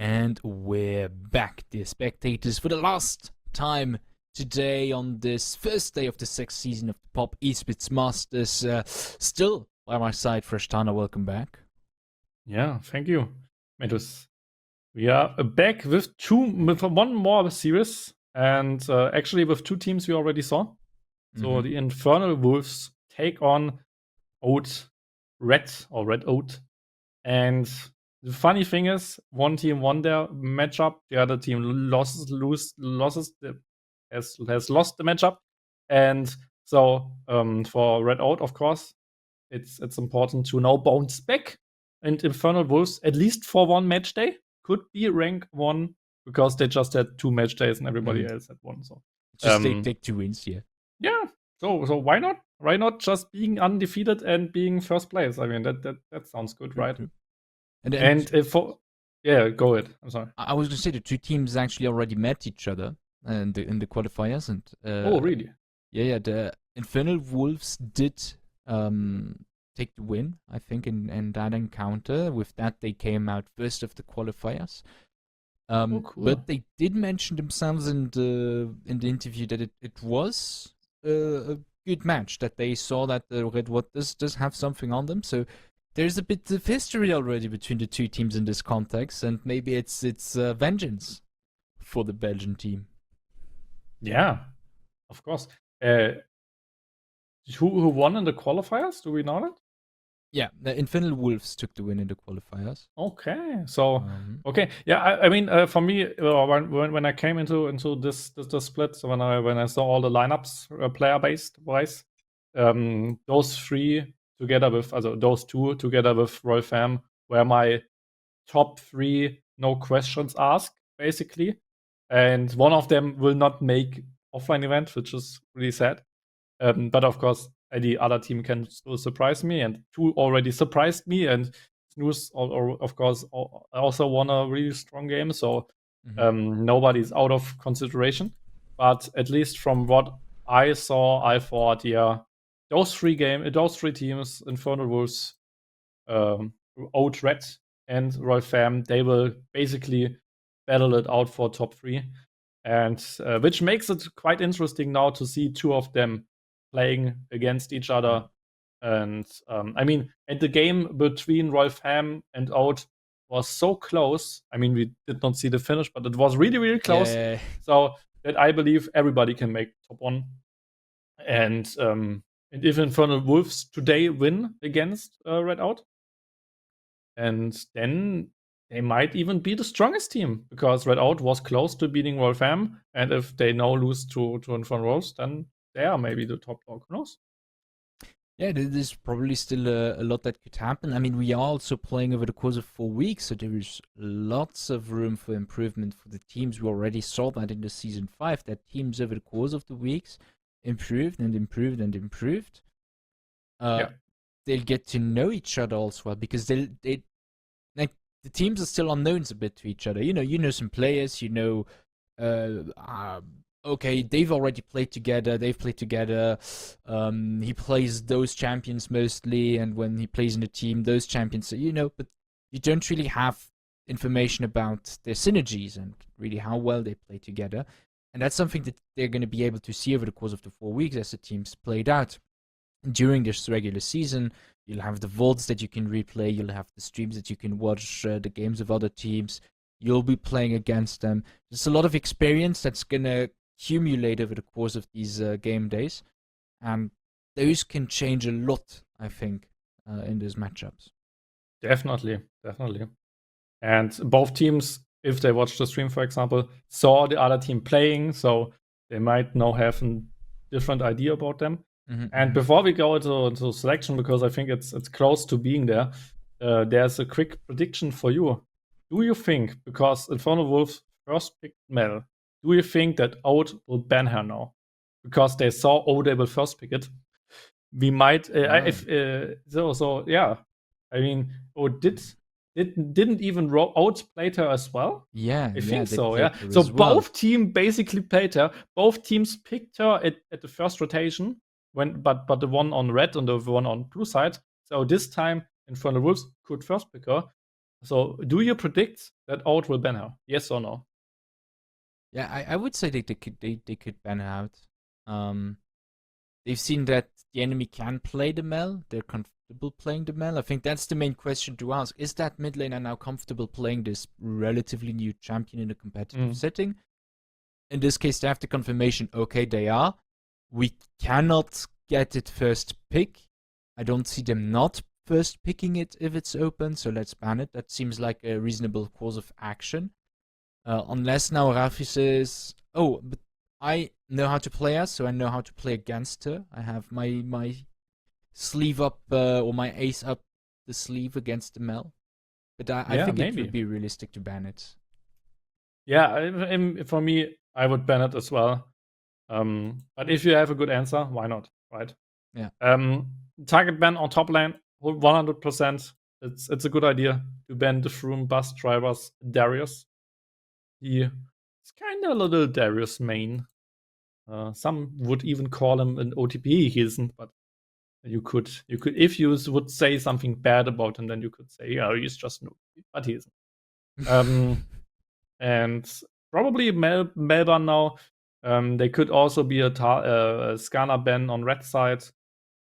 And we're back, dear spectators, for the last time today on this first day of the sixth season of the Pop Esports Masters. Still by my side, Freshtana, welcome back. Yeah, thank you, Metus. We are back with one more series, and actually with two teams we already saw. So the Infernal Wolves take on OUT Red or Red OUT, and the funny thing is, one team won their matchup, the other team has lost the matchup, and so for Red OUT, of course, it's important to now bounce back. And Infernal Wolves, at least for one match day, could be rank 1 because they just had 2 match days and everybody else had 1. So just take 2 wins here. Yeah. So why not? Why not just being undefeated and being first place? I mean that sounds good, right? True. Go ahead. I'm sorry. I was going to say the two teams actually already met each other in the qualifiers, and oh really? Yeah. The Infernal Wolves did take the win, I think, in that encounter. With that, they came out first of the qualifiers. Cool. But they did mention themselves in the interview that it was a good match, that they saw that the Red Waters does have something on them. So there's a bit of history already between the two teams in this context, and maybe it's vengeance for the Belgian team. Yeah, of course. Who won in the qualifiers? Do we know that? Yeah, the Infernal Wolves took the win in the qualifiers. Okay, so okay, yeah. I mean, for me, when I came into this split, so when I saw all the lineups player based wise, those three together with those two together with Roy Fam were my top 3, no questions asked, basically. And one of them will not make offline event, which is really sad. But of course, the other team can still surprise me, and 2 already surprised me. And Snooze, of course, also won a really strong game. So nobody's out of consideration. But at least from what I saw, I thought, yeah, those three teams, Infernal Wolves, OUT Red, and Roy Fam, they will basically battle it out for top 3. And which makes it quite interesting now to see 2 of them playing against each other. And I mean, and the game between Roy Fam and OUT was so close. I mean, we did not see the finish, but it was really, really close. Yeah. So that I believe everybody can make top 1. And if Infernal Wolves today win against Red OUT, and then they might even be the strongest team, because Red OUT was close to beating Roy Fam, and if they now lose to Infernal Wolves, then they are maybe the top dog. Who knows? Yeah, there's probably still a lot that could happen. I mean, we are also playing over the course of 4 weeks, so there is lots of room for improvement for the teams. We already saw that in the Season 5, that teams over the course of the weeks improved and improved and improved. They'll get to know each other also well, because they like, the teams are still unknowns a bit to each other. You know some players, okay, they've already played together, they've played together. He plays those champions mostly, and when he plays in the team, those champions, but you don't really have information about their synergies and really how well they play together. And that's something that they're going to be able to see over the course of the 4 weeks as the teams played out. During this regular season, you'll have the VODs that you can replay, you'll have the streams that you can watch, the games of other teams, you'll be playing against them. There's a lot of experience that's going to accumulate over the course of these game days, and those can change a lot, I think, in those matchups. Definitely. And both teams, if they watch the stream, for example, saw the other team playing, so they might now have a different idea about them. And before we go into selection, because I think it's close to being there, there's a quick prediction for you. Do you think, because Infernal Wolves first picked Mel, do you think that OUT will ban her now? Because they saw, they will first pick it. We might, yeah. I mean, didn't even OUT played her as well? Yeah, I think so, yeah. So both teams basically played her. Both teams picked her at the first rotation, but the one on red and the one on blue side. So this time, Infernal Wolves could first pick her. So, do you predict that OUT will ban her? Yes or no? Yeah, I would say they could ban her out. They've seen that the enemy can play the Mel. They're comfortable playing the Mel. I think that's the main question to ask. Is that mid laner now comfortable playing this relatively new champion in a competitive setting? In this case, they have the confirmation, okay, they are. We cannot get it first pick. I don't see them not first picking it if it's open, so let's ban it. That seems like a reasonable course of action. Unless now Rafi says, oh, but I know how to play her, so I know how to play against her. I have my sleeve up, or my ace up the sleeve against the Mel. But I think maybe it would be realistic to ban it. Yeah, for me, I would ban it as well. But if you have a good answer, why not, right? Yeah. Target ban on top lane, 100%. It's a good idea to ban the Froome bus drivers Darius. He is kind of a little Darius main. Some would even call him an OTP. He isn't, but you could if you would say something bad about him, then you could say, yeah, he's just an OTP, but he isn't. And probably Melbourne now. They could also be a scanner ban on red side.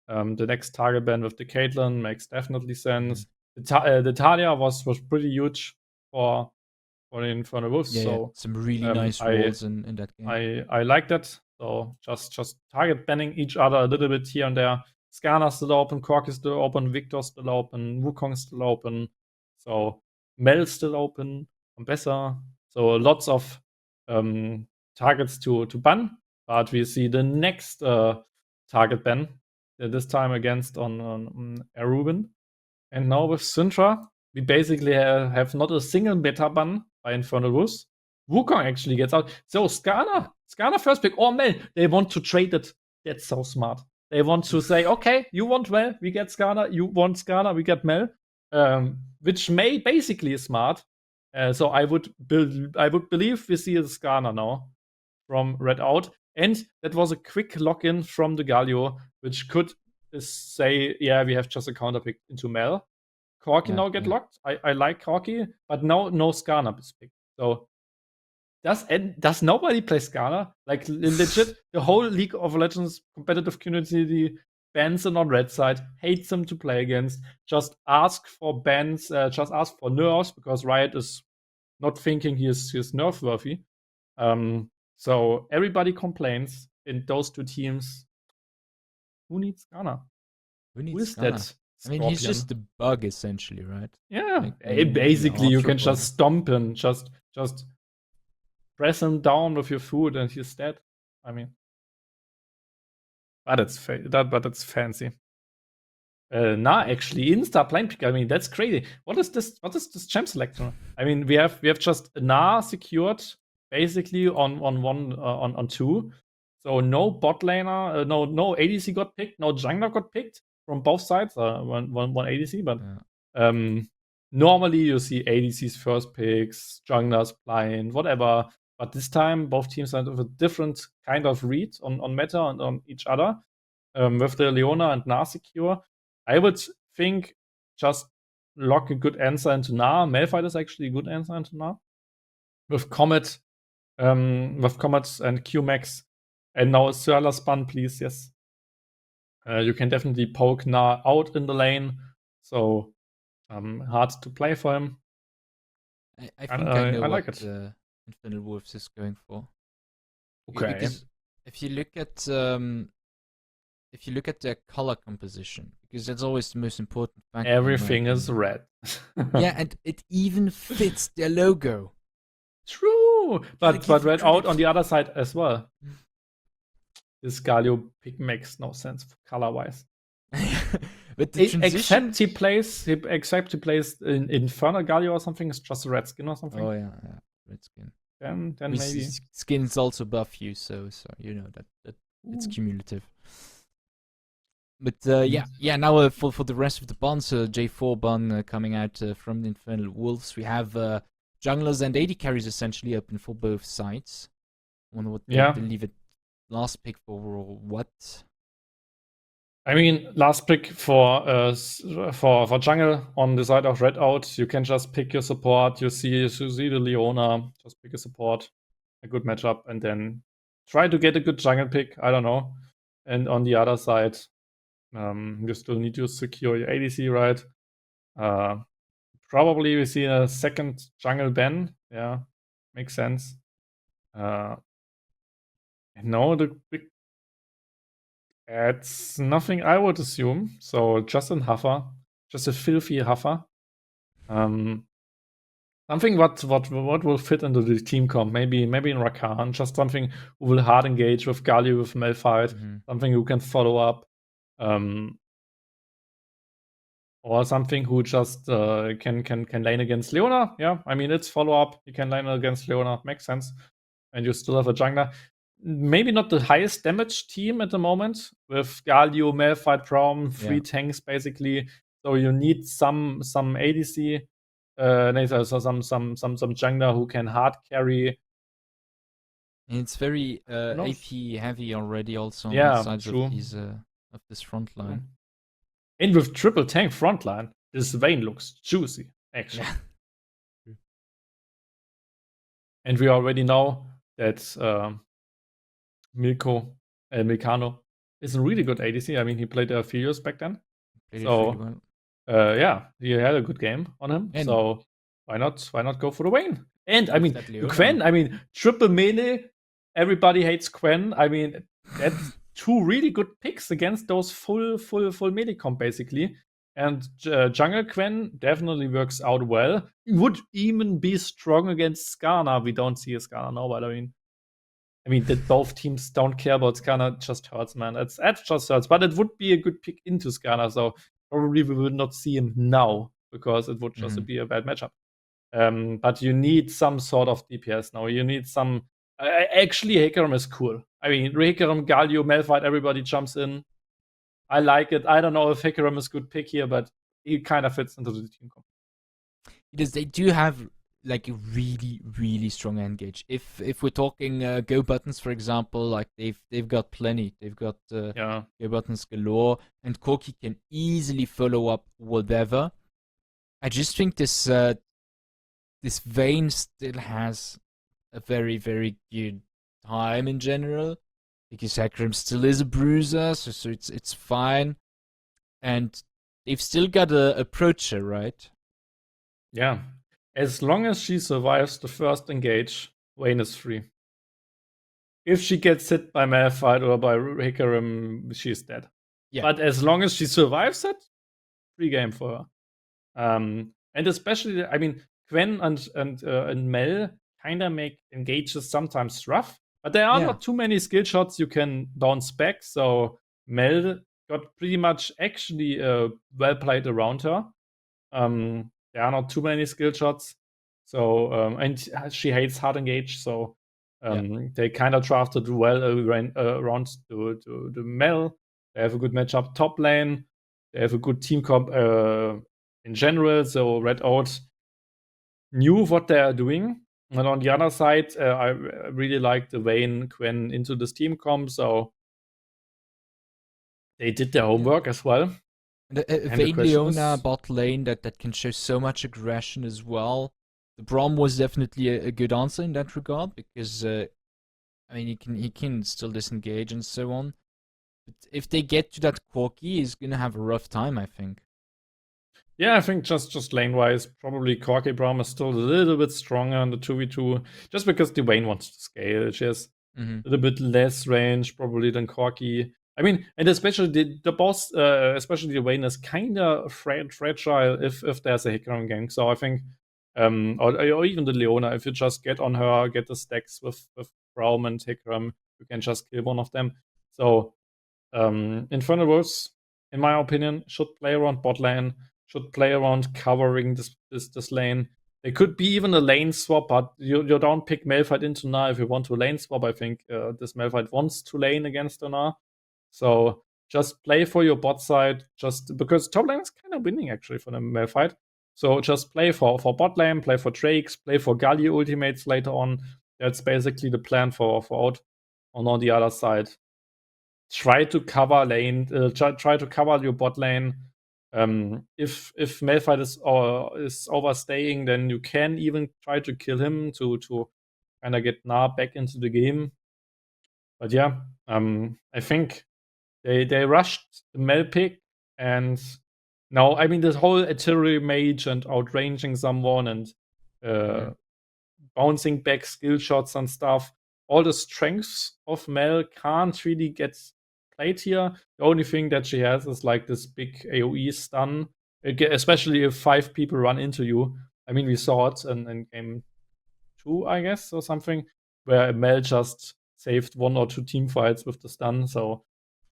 The next target ban with the Caitlyn makes definitely sense. The Talia was pretty huge for the Infernal Wolves. Yeah, so some really nice rolls in that game. I like that. So just target banning each other a little bit here and there. Scanner's still open, Cork is still open, Victor's still open, Wukong's still open. So Mel's still open, Ambessa. So lots of targets to ban. But we see the next target ban, this time against on Aruban. And now with Syndra, we basically have not a single meta ban by Infernal Wolves. Wukong actually gets out. So Skarner first pick or Mel. They want to trade it. That's so smart. They want to say, okay, you want Mel, we get Skarner. You want Skarner, we get Mel. Which may basically is smart. So I would believe we see a Skarner now from Red Out. And that was a quick lock-in from the Galio, which could say, yeah, we have just a counter pick into Mel. Corki now get locked. I like Corki, but now no Skarner is picked. So does nobody play Skarner? Like legit, the whole League of Legends competitive community bans him on red side, hates him to play against. Just ask for bans, just ask for nerfs because Riot is not thinking he is nerf worthy. So everybody complains in those two teams. Who needs Skarner? Who is Skarner? that? I mean, he's just the bug essentially, right? Yeah, basically you can just stomp him, just press him down with your foot and he's dead. I mean, but that's fancy. Actually, insta blind pick. I mean, that's crazy. What is this champ selection? I mean, we have just secured basically on 2. So no bot laner, no ADC got picked, no jungler got picked from both sides. One ADC, but normally you see ADCs first picks, junglers blind, whatever. But this time both teams have a different kind of read on meta and on each other. With the Leona and Na secure, I would think just lock a good answer into Na. Malphite is actually a good answer into Na. With Comet and QMax. And now Syala spun, please, yes. You can definitely poke Na out in the lane. So hard to play for him. I think I know like what Infernal Wolves is going for. Okay. Because if you look at their color composition, because that's always the most important factor. Everything is red. Yeah, and it even fits their logo. True, but Red Out on the other side as well. This Galio pick makes no sense color-wise. But the transition... Except he plays in Infernal Galio or something. It's just a red skin or something. Oh yeah, red skin. Then maybe skins also buff you, so you know that it's cumulative. But yeah. Now for the rest of the bans, J4 ban coming out from the Infernal Wolves, we have junglers and AD carries essentially open for both sides. I wonder what they leave it last pick for, or what? I mean, last pick for jungle on the side of red out, you can just pick your support. You see the Leona, just pick a support, a good matchup, and then try to get a good jungle pick. I don't know. And on the other side, you still need to secure your ADC, right? Probably we see a second jungle ban. Yeah, makes sense. No, the big it's nothing I would assume. So just an Huffer, just a filthy Huffer. Something what will fit into the team comp. Maybe in Rakan, just something who will hard engage with Galio, with Malphite, something who can follow up. Or something who just can lane against Leona. Yeah, I mean, it's follow up. You can lane against Leona. Makes sense. And you still have a jungler. Maybe not the highest damage team at the moment with Galio, Malphite, Braum, 3 tanks basically. So you need some ADC, so some jungler who can hard carry. And it's very AP heavy already, also on yeah, the sides true. Of this front line. And with triple tank front line, this Vayne looks juicy, actually. Yeah. And we already know that Milcano is a really good ADC. I mean, he played Aphelios back then. Played it really well. Yeah, he had a good game on him. And so why not go for the Vayne? And I mean, Quen, I mean, triple melee, everybody hates Quen. I mean, that's 2 really good picks against those full melee comp, basically. And Jungle Quen definitely works out well. Would even be strong against Skarner. We don't see a Skarner now, but I mean that both teams don't care about Skarner just hurts, man. It just hurts. But it would be a good pick into Skarner, so probably we would not see him now because it would just be a bad matchup. But you need some sort of DPS now. You need some. Actually, Hecarim is cool. I mean, Hecarim, Galio, Malphite, everybody jumps in. I like it. I don't know if Hecarim is a good pick here, but he kind of fits into the team comp. Because they do have like a really strong engage. If we're talking go buttons, for example, like they've got plenty. They've got go buttons galore, and Corki can easily follow up whatever. I just think this Vayne still has a very good time in general, because Hecarim still is a bruiser, so it's fine, and they've still got a approacher, right? Yeah, as long as she survives the first engage, Vayne is free. If she gets hit by Malphite or by Hecarim, she's dead. Yeah. But as long as she survives it, free game for her. And especially, I mean, Quen and Mel kind of make engages sometimes rough, but there are not too many skill shots you can bounce back. So Mel got pretty much actually well played around her. There are not too many skill shots. So and she hates hard engage, so they kind of drafted well around to Mel. They have a good matchup top lane. They have a good team comp in general. So Red Out knew what they are doing. And on the other side, I really like the Vayne Quen into this team comp. So they did their homework as well. Vayne Leona bot lane that can show so much aggression as well. The Braum was definitely a good answer in that regard, because I mean he can still disengage and so on. But if they get to that Corki, he's gonna have a rough time, I think. Yeah, I think just lane wise, probably Corki Braum is still a little bit stronger in the 2v2, just because the Vayne wants to scale. She has a little bit less range probably than Corki. I mean, and especially the boss, especially the Vayne, is kind of fragile if there's a Hecarim gank. So I think, or even the Leona, if you just get on her, get the stacks with Braum and Hecarim, you can just kill one of them. So Infernal Wolves, in my opinion, should play around bot lane, should play around covering this lane. There could be even a lane swap, but you don't pick Malphite into Gnar if you want to lane swap. I think this Malphite wants to lane against Gnar. So just play for your bot side, just because top lane is kind of winning actually for the Malphite. So just play for bot lane, play for Drakes, play for Galio ultimates later on. That's basically the plan for out. And on the other side, try to cover lane, try to cover your bot lane. If Malphite is overstaying, then you can even try to kill him to kind of get Na back into the game. But yeah, I think they rushed the Mel pick, and now I mean this whole artillery mage and outranging someone and bouncing back skill shots and stuff. All the strengths of Mel can't really get played here. The only thing that she has is like this big AoE stun, especially if 5 people run into you. I mean, we saw it in game 2, I guess, or something, where Mel just saved 1 or 2 team fights with the stun. So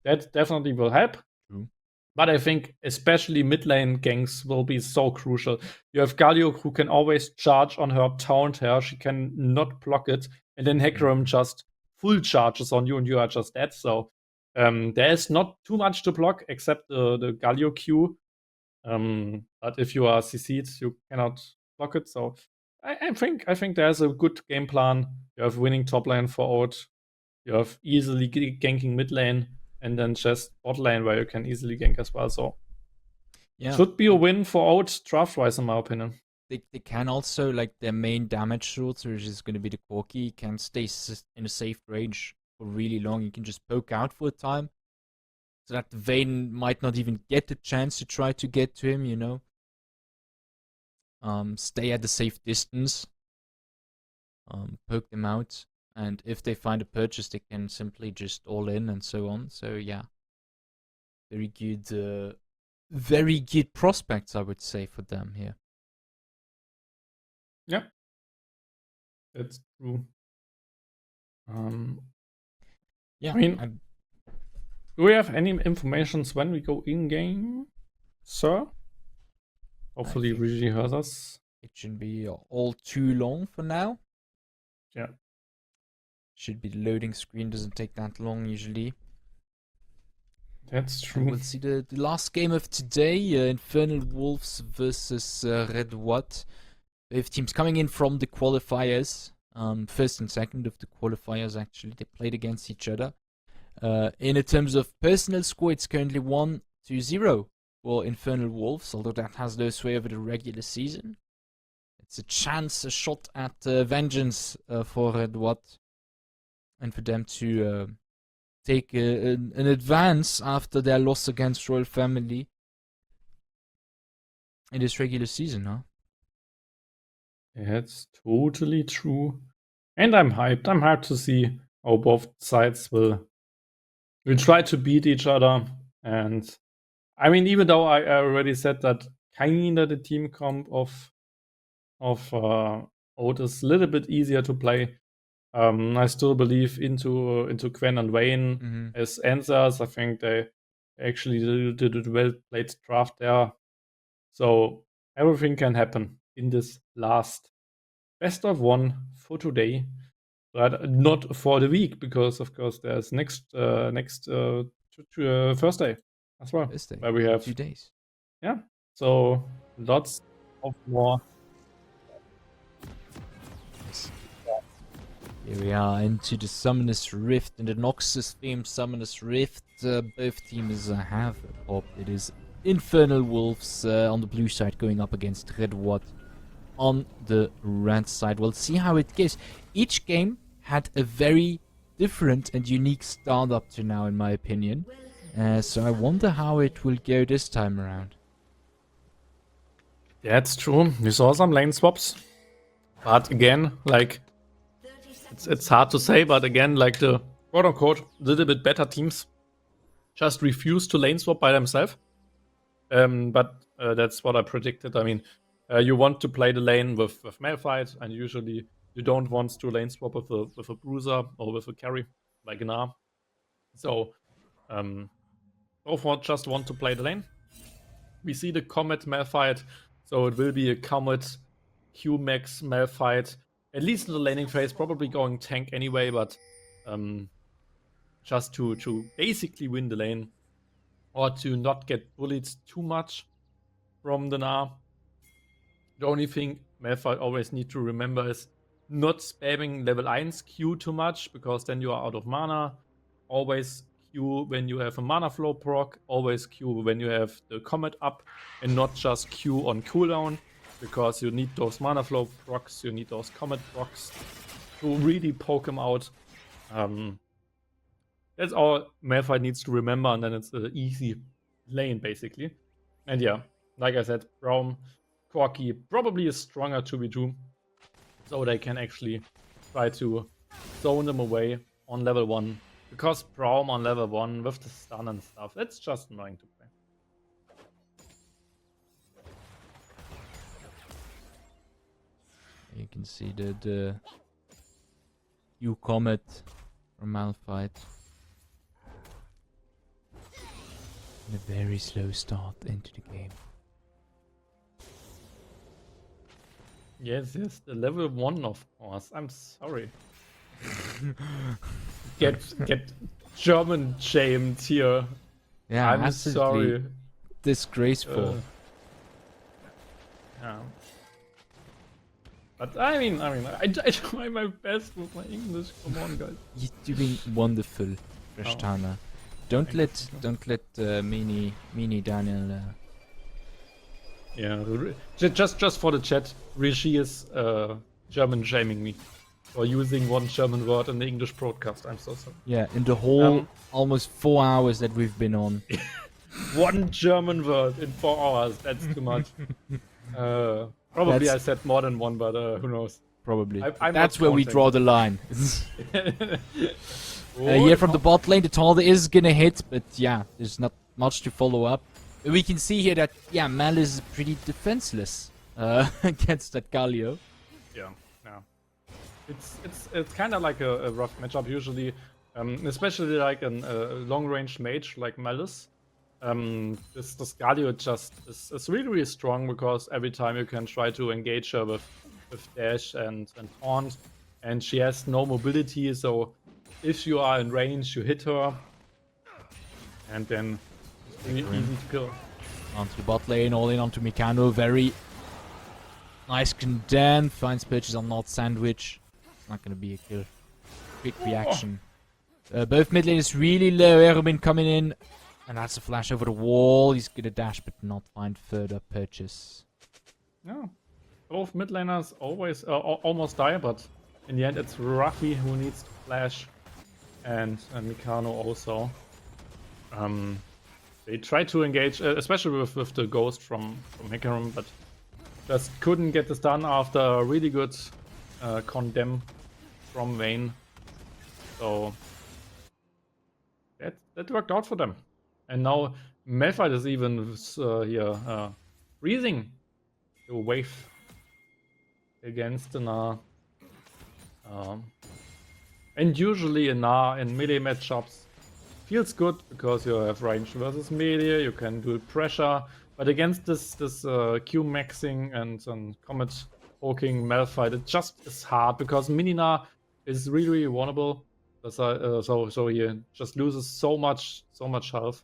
that definitely will help. True. But I think especially mid lane ganks will be so crucial. You have Galio who can always charge on her, taunt her. She can not block it. And then Hecarim just full charges on you and you are just dead. So there's not too much to block except the Galio Q. But if you are CC'd, you cannot block it. So I think there's a good game plan. You have winning top lane for OUAT. You have easily ganking mid lane, and then just bot lane where you can easily gank as well. So Yeah, should be a win for OUAT draft-wise, in my opinion. they can also, like, their main damage source, which is going to be the Corki, can stay in a safe range for really long. You can just poke out for a time, so that the Vayne might not even get the chance to try to get to him, you know. Stay at a safe distance, poke them out, and if they find a purchase, they can simply just all in and so on. So yeah, very good prospects, I would say, for them here. Yeah, that's true. Yeah, I mean, do we have any informations when we go in game, sir? Hopefully, Rigi hears us. It shouldn't be all too long for now. Yeah. Should be the loading screen, doesn't take that long usually. That's true. And we'll see the last game of today, Infernal Wolves versus Red OUAT. Both teams coming in from the qualifiers. First and second of the qualifiers, actually. They played against each other. In terms of personal score, it's currently 1-0 for Infernal Wolves, although that has no sway over the regular season. It's a shot at vengeance for Red OUAT, and for them to take an advance after their loss against Royal Family in this regular season, huh? That's totally true. And I'm hyped. I'm hyped to see how both sides will try to beat each other. And I mean, even though I already said that kinda the team comp of OUT is a little bit easier to play, I still believe into Gwen and Wayne as answers. I think they actually did a well-played draft there. So everything can happen in this last best of 1 for today, but not for the week, because of course there's next Thursday as well. Thursday, where we have 2 days. Yeah, so lots of more. Here we are into the Summoner's Rift, and the Noxus themed Summoner's Rift. Both teams have popped. It is Infernal Wolves on the blue side going up against Red OUAT on the red side. We'll see how it goes. Each game had a very different and unique start up to now, in my opinion. So I wonder how it will go this time around. Yeah, it's true. We saw some lane swaps, but again, like, it's hard to say, but again, like, the quote-unquote little bit better teams just refuse to lane swap by themselves. But that's what I predicted. I mean, you want to play the lane with Malphite, and usually you don't want to lane swap with a bruiser or with a carry like Gnar. So both just want to play the lane. We see the Comet Malphite, so it will be a Comet Q-Max Malphite, at least in the laning phase, probably going tank anyway, but just to basically win the lane, or to not get bullied too much from the Gnar. The only thing Malphite always need to remember is not spamming level 1 Q too much, because then you are out of mana. Always Q when you have a mana flow proc, always Q when you have the comet up, and not just Q on cooldown, because you need those mana flow procs, you need those comet procs to really poke him out. That's all Malphite needs to remember, and then it's an easy lane, basically. And yeah, like I said, Braum, Corki probably is stronger 2v2, so they can actually try to zone them away on level 1. Because Braum on level 1 with the stun and stuff, it's just annoying to play. You can see the Q Comet from Malphite. And a very slow start into the game. Yes, the level 1 of course. I'm sorry. get German shamed here. Yeah, I'm absolutely sorry. disgraceful. Yeah. But I mean, I try my best with my English. Come on, guys. You're doing wonderful, Rashtana. Don't let Mini Daniel. Yeah, just for the chat, Rishi is German shaming me for using one German word in the English broadcast. I'm so sorry. Yeah, in the whole almost 4 hours that we've been on. One German word in 4 hours. That's too much. Probably I said more than one, but who knows? Probably. I'm That's not where we counting. draw the line. Here from the bot lane, the Talda is gonna hit, but yeah, there's not much to follow up. We can see here that, yeah, Mal is pretty defenseless against that Galio. Yeah. It's kind of like a rough matchup usually, especially like a long-range mage like Malice. This Galio just is really strong, because every time you can try to engage her with dash and taunt, and she has no mobility, so if you are in range, you hit her, and then it's really easy to kill. Onto the bot lane, all in onto Mikano. Very nice condemn. Finds purchase on not sandwich. Not gonna be a kill. Quick reaction. Both mid lane is really low. Erubin coming in. And that's a flash over the wall. He's gonna dash but not find further purchase. Yeah. Both mid laners always almost die, but in the end it's Ruffy who needs to flash, and Mikano also. They tried to engage, especially with the ghost from Hecarim, but just couldn't get this done after a really good condemn from Vayne. So that worked out for them. And now Malphite is even freezing the wave against the Gnar. And usually a Gnar in melee matchups feels good, because you have range versus melee, you can do pressure. But against this Q maxing and comet poking Malphite, it just is hard, because Mini Gnar is really vulnerable. So he just loses so much health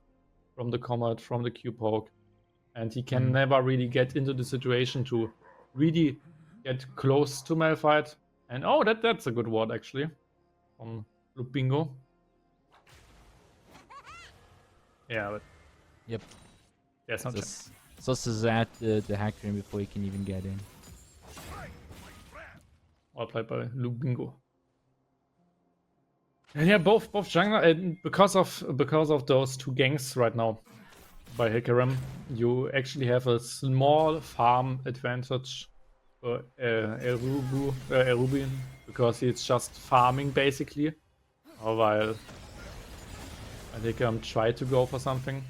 from the comet, from the Q poke, and he can never really get into the situation to really get close to Malphite. And that's a good ward actually from Lupingo. Yeah, but Yep. there's no chance. Susses at the Hecarim before he can even get in. All played by Lupingo. And yeah, both jungler, and because of those two ganks right now by Hecarim, you actually have a small farm advantage for Erubin, because he's just farming basically, while Hecarim tried to go for something.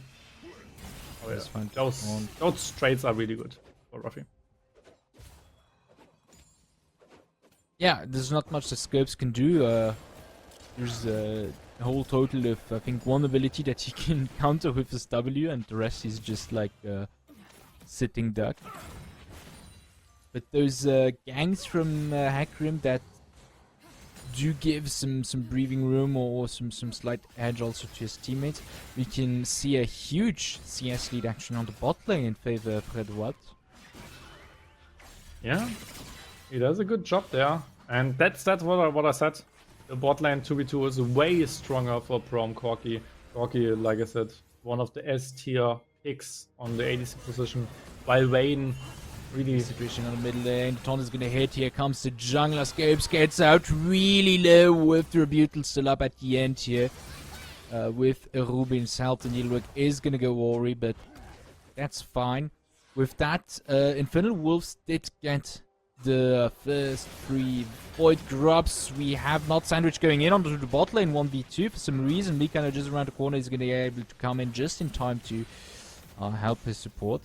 Oh yeah, those trades are really good for Ruffy. Yeah, there's not much the Scopes can do. There's a whole total of, I think, one ability that he can counter with his W, and the rest is just like sitting duck. But those gangs from Hecarim that do give some breathing room or some slight edge also to his teammates. We can see a huge CS lead action on the bot lane in favor of Red OUAT. Yeah, he does a good job there, and that's what I said. The bot lane 2v2 is way stronger for Braum Corki Corki, like I said, one of the S tier picks on the ADC position, while Vayne really Situation on the middle lane. The taunt is gonna hit. Here comes the jungler. Scopes gets out really low with the Rebutal still up at the end here. With Rubin's help, the Needlework is gonna go Ori, but that's fine. With that, Infernal Wolves did get the first 3 Void Grubs. We have not Sandwich going in onto the bot lane 1v2 for some reason. Mikano just around the corner is gonna be able to come in just in time to help his support.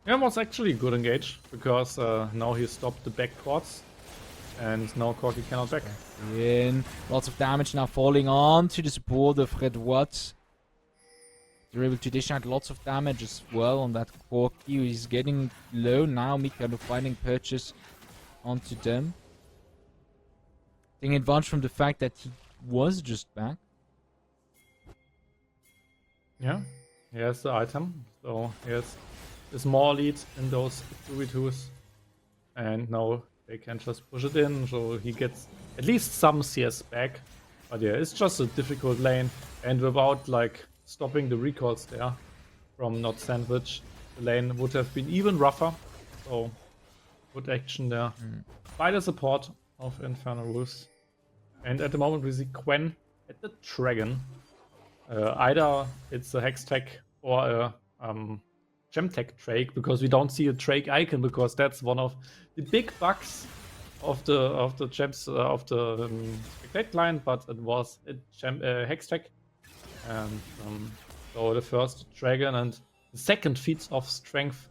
Yeah, was actually good engage, because now he stopped the back quartz, and now Corki cannot back. In. Lots of damage now falling on to the support of Red Watt. They're able to dish out lots of damage as well on that Corki. He's getting low now. Mikado finding purchase onto them. Taking advantage from the fact that he was just back. Yeah, he has the item, so he has a small lead in those 2v2s, and now they can just push it in, so he gets at least some CS back. But yeah, it's just a difficult lane, and without like stopping the recalls there from not Sandwich, the lane would have been even rougher. So good action there by the support of Infernal Wolves. And at the moment we see Quen at the Dragon. Either it's a Hextech or a Gemtech Drake, because we don't see a Drake icon, because that's one of the big bugs of the gems of the Spectate client, but it was a Hextech, and so the first dragon and the second feat of strength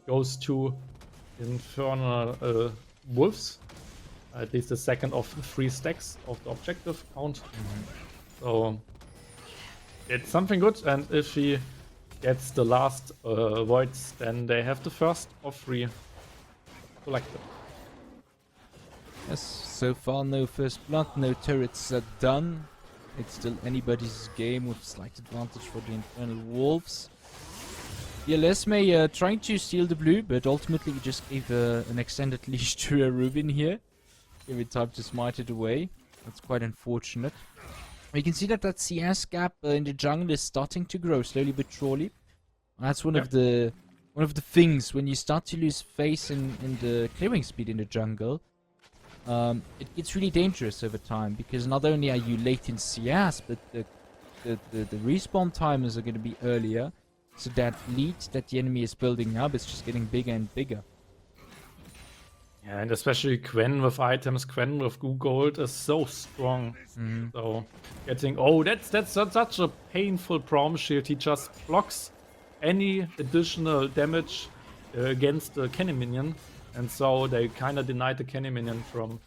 goes to Infernal Wolves, at least the second of 3 stacks of the objective count. So it's something good, and if he gets the last voids, then they have the first of 3 collected. Yes, so far no first blood, no turrets are done. It's still anybody's game with slight advantage for the Infernal Wolves. Yeah, Lesme trying to steal the blue, but ultimately he just gave an extended leash to a Rubin here. Give it time to smite it away. That's quite unfortunate. You can see that CS gap in the jungle is starting to grow slowly but surely. That's one of the things when you start to lose face in the clearing speed in the jungle. It gets really dangerous over time, because not only are you late in CS, but the respawn timers are going to be earlier. So that lead that the enemy is building up is just getting bigger and bigger. Yeah, and especially Quen with items, Quen with Goo Gold is so strong. So getting that's such a painful prom shield. He just blocks any additional damage against the Kenny minion, and so they kind of denied the Kenny minion from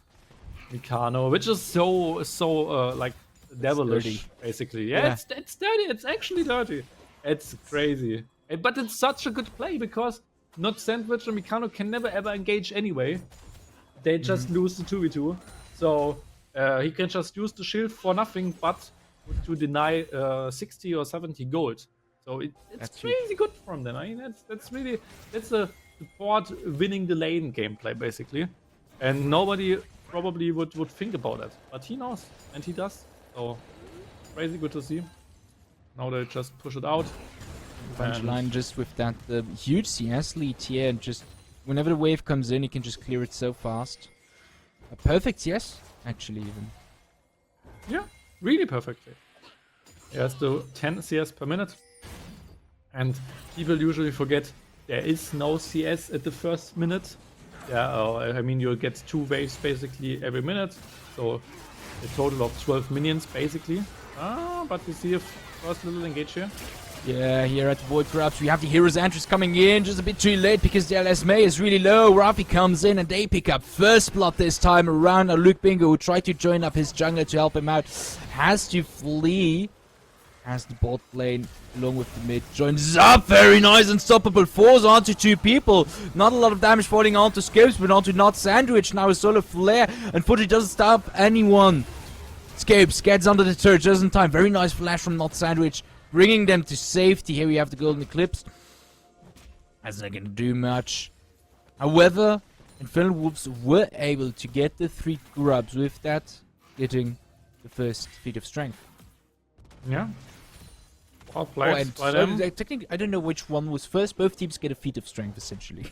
Mikano, which is so like devilish, basically. Yeah, it's dirty. It's actually dirty. It's crazy, but it's such a good play, because not Sandwich and Mikano can never ever engage anyway. They just lose the 2v2. So he can just use the shield for nothing but to deny 60 or 70 gold. So it's crazy good from them. I mean, that's a support winning the lane gameplay, basically. And nobody probably would think about it. But he knows, and he does. So crazy good to see. Now they just push it out. Line just with that huge CS lead here, and just whenever the wave comes in, he can just clear it so fast. A perfect CS, actually, even. Yeah, really perfectly. He has the 10 CS per minute, and people usually forget there is no CS at the first minute. I mean, you'll get 2 waves basically every minute, so a total of 12 minions basically. But we see a first little engage here. Yeah, here at the Void Grubs, we have the Hero's Entrance coming in, just a bit too late because the LSMA is really low. Rafi comes in and they pick up first blood this time around. Now Luke Bingo, who tried to join up his jungler to help him out, has to flee. As the bot lane, along with the mid, joins up. Very nice, unstoppable. Falls onto 2 people. Not a lot of damage falling onto Scopes, but onto Not Sandwich. Now a solo flare. Unfortunately, doesn't stop anyone. Scopes gets under the turret just in time. Very nice flash from Not Sandwich, bringing them to safety. Here we have the Golden Eclipse. That's not going to do much. However, Infernal Wolves were able to get the 3 grubs with that, getting the first feat of strength. Yeah. Well Oh, played and by so them. technically, I don't know which one was first. Both teams get a feat of strength, essentially.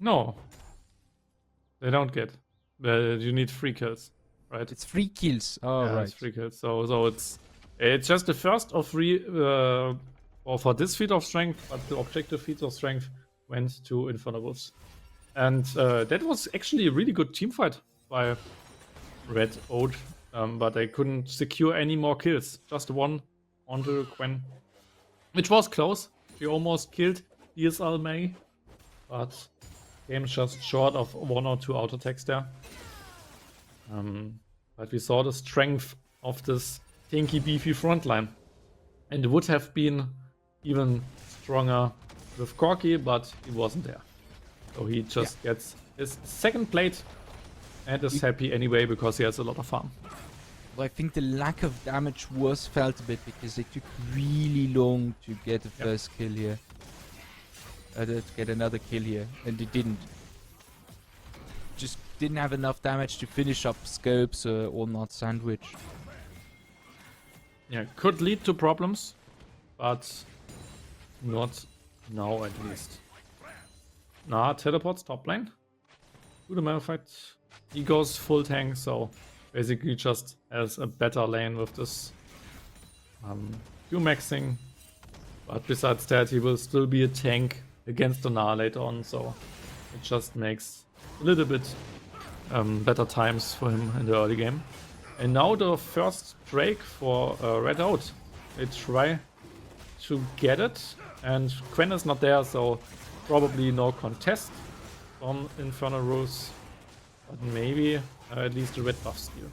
No, they don't get. You need 3 kills, right? It's 3 kills. Oh, Yeah, right. it's 3 kills. So it's just the first of 3 or for this feat of strength, but the objective feat of strength went to Infernal Wolves. And that was actually a really good team fight by Red OUAT, but they couldn't secure any more kills. Just one onto Gwen, which was close. She almost killed DSL May, but came just short of 1 or 2 auto attacks there. But we saw the strength of this tinky beefy frontline. And it would have been even stronger with Corki, but he wasn't there. So he just gets his second plate and is happy anyway because he has a lot of farm. Well, I think the lack of damage was felt a bit because they took really long to get the first kill here. To get another kill here, and they didn't. Just didn't have enough damage to finish up scopes or not sandwich. Yeah, could lead to problems, but not now at least. Nah, teleports top lane. To the Malphite. He goes full tank, so basically just has a better lane with this Q-maxing. But besides that, he will still be a tank against the Gnar later on, so it just makes a little bit better times for him in the early game. And now the first break for Red OUAT. They try to get it, and Gwen is not there, so probably no contest from Infernal rules. But maybe at least the red buff steal.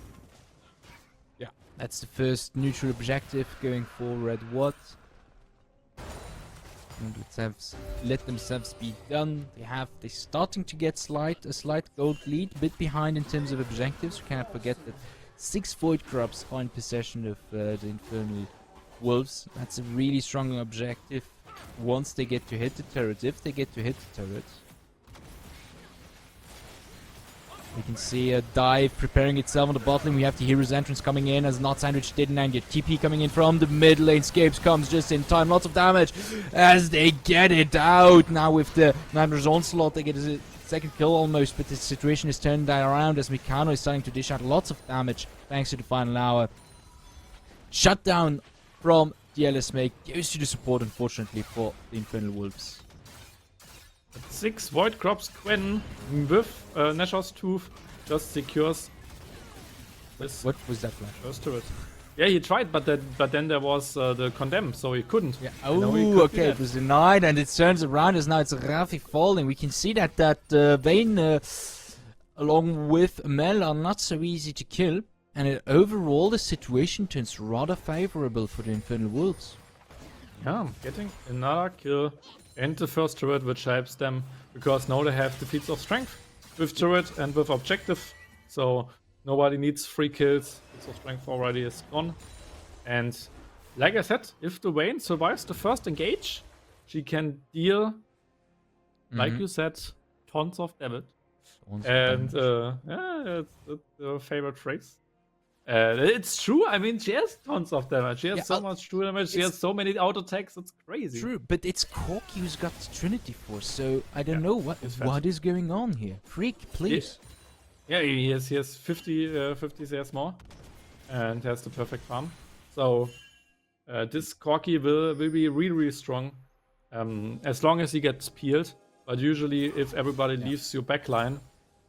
Yeah, that's the first neutral objective going for Red OUAT. And let themselves be done. They're starting to get a slight gold lead, a bit behind in terms of objectives. We cannot forget that 6 Void Corrupts are in possession of the Infernal Wolves. That's a really strong objective once they get to hit the turret, if they get to hit the turret. We can see a dive preparing itself on the bot lane. We have the hero's entrance coming in as not sandwich didn't, and your TP coming in from the mid lane. Scapes comes just in time. Lots of damage as they get it out. Now with the Nightmare's Onslaught, they get a second kill almost, but the situation is turned around as Mikano is starting to dish out lots of damage thanks to the final hour. Shutdown from the LSMA goes to the support, unfortunately, for the Infernal Wolves. 6 Void Crops Gwen with Nashor's Tooth just secures this. What was that flash? First turret. Yeah, he tried, but then there was the Condemn, so he couldn't. Yeah. Oh, okay, it was denied, and it turns around as now it's Rafi falling. We can see that Vayne, along with Mel, are not so easy to kill, and overall the situation turns rather favorable for the Infernal Wolves. Yeah, getting another kill and the first turret, which helps them because now they have the feats of strength with turret and with objective, so nobody needs 3 kills. Feats of strength already is gone. And like I said, if the Vayne survives the first engage, she can deal, like you said, tons of damage. And yeah, it's your favorite phrase. It's true. I mean, she has tons of damage. She has so much true damage. She has so many auto attacks. It's crazy. True, but it's Corki who's got the Trinity Force, so I don't know what is going on here. Freak, please. Yeah, he has 50 CS more, and has the perfect farm. So this Corki will be really strong, as long as he gets peeled. But usually, if everybody leaves your backline,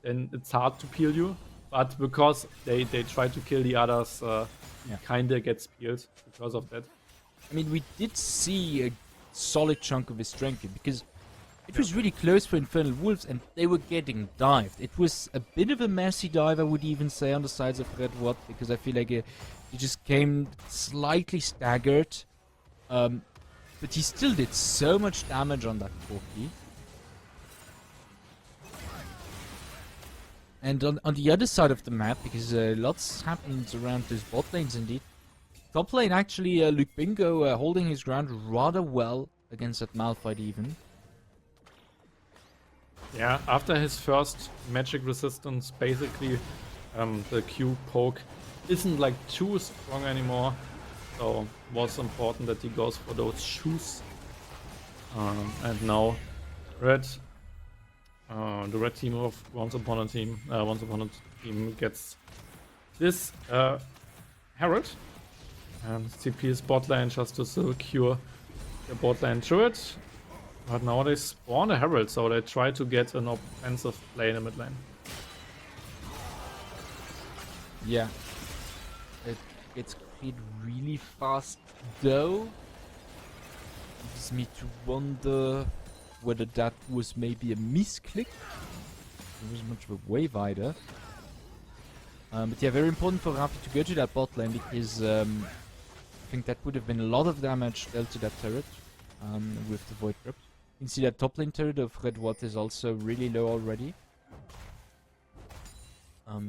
then it's hard to peel you. But because they try to kill the others, kinda gets peeled because of that. I mean, we did see a solid chunk of his strength here, because it was really close for Infernal Wolves, and they were getting dived. It was a bit of a messy dive, I would even say, on the sides of Red OUAT, because I feel like he just came slightly staggered. But he still did so much damage on that Corki. And on the other side of the map, because lots happens around those bot lanes indeed. Top lane actually, Luke Bingo holding his ground rather well against that Malphite even. Yeah, after his first magic resistance, basically the Q poke isn't like too strong anymore. so it was important that he goes for those shoes. And now red, the red team of Once Upon a Team gets this Herald and CP's bot lane just to secure the bot lane turret. But now they spawn a Herald, so they try to get an offensive play in the mid lane. Yeah. It gets cleared really fast though. Leaves me to wonder whether that was maybe a misclick. There wasn't much of a wave either. But yeah, very important for Rafi to go to that bot lane because I think that would have been a lot of damage dealt to that turret with the Void Crypt. You can see that top lane turret of Red OUAT is also really low already.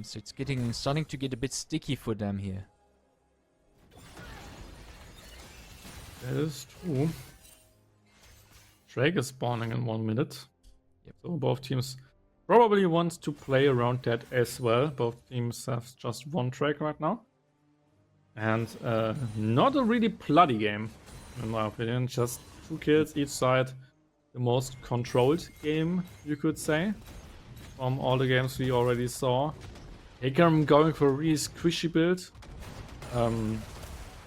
So it's starting to get a bit sticky for them here. That is true. Drake is spawning in 1 minute. Yep. So both teams probably want to play around that as well. Both teams have just one Drake right now. And not a really bloody game, in my opinion. Just 2 kills each side. The most controlled game, you could say, from all the games we already saw. Hikram going for a really squishy build.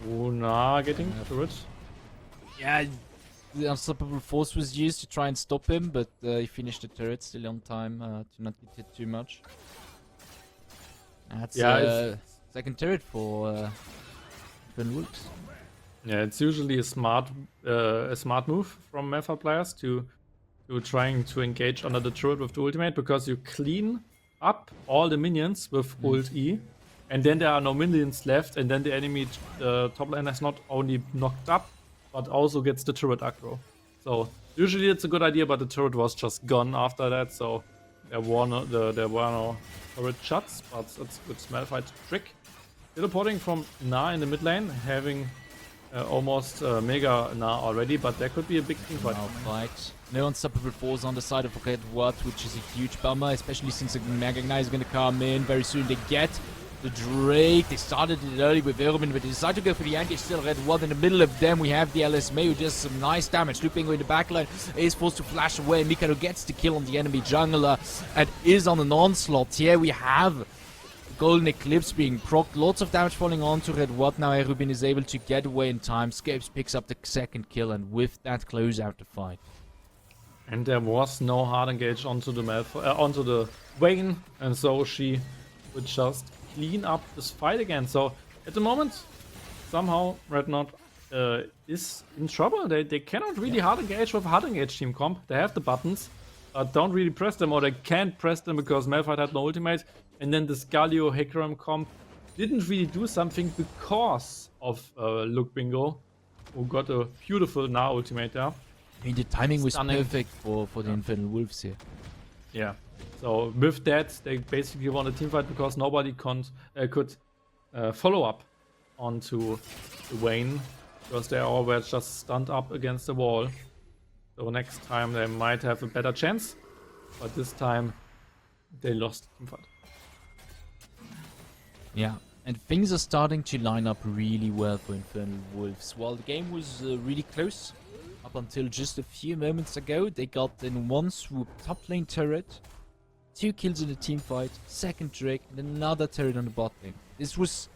Una getting through it. Yeah, the Unstoppable Force was used to try and stop him, but he finished the turret still on time to not get hit too much. That's second turret for Infernal Wolves. Yeah, it's usually a smart move from Malphite players to trying to engage under the turret with the ultimate, because you clean up all the minions with ult E, and then there are no minions left, and then the enemy top lane is not only knocked up, but also gets the turret aggro. So usually it's a good idea, but the turret was just gone after that, so there were no turret shots, but it's a good Malphite trick. Teleporting from Na in the mid lane, having almost Mega Na already, but there could be a big team fight. No Unstoppable Force on the side of Red OUAT, which is a huge bummer, especially since the Mega Na is going to come in very soon. They get the Drake. They started it early with Irvin, but they decided to go for the engage. Still Red OUAT in the middle of them. We have the LSMA who does some nice damage. Looping in the backline is forced to flash away. Mikado gets the kill on the enemy jungler and is on an onslaught. Here we have Golden Eclipse being procced. Lots of damage falling onto Red OUAT. Now Erubin is able to get away in time. Scapes picks up the second kill, and with that close out the fight. And there was no hard engage onto the Vayne, and so she would just clean up this fight again. So at the moment, somehow Red OUAT is in trouble. They cannot really hard engage with hard engage team comp. They have the buttons, but don't really press them, or they can't press them because Malphite had no ultimate. And then this Galio Hikram comp didn't really do something because of Luke Bingo, who got a beautiful Na ultimate there. I mean, the timing was perfect for the Infernal Wolves here. Yeah. So with that, they basically won a teamfight because nobody could follow up onto the Vayne, because they all were just stunned up against the wall. So next time they might have a better chance, but this time they lost the teamfight. Yeah, and things are starting to line up really well for Infernal Wolves. While the game was really close, up until just a few moments ago, they got in one swoop top lane turret, 2 kills in the team fight, second Drake, and another turret on the bot lane. This was,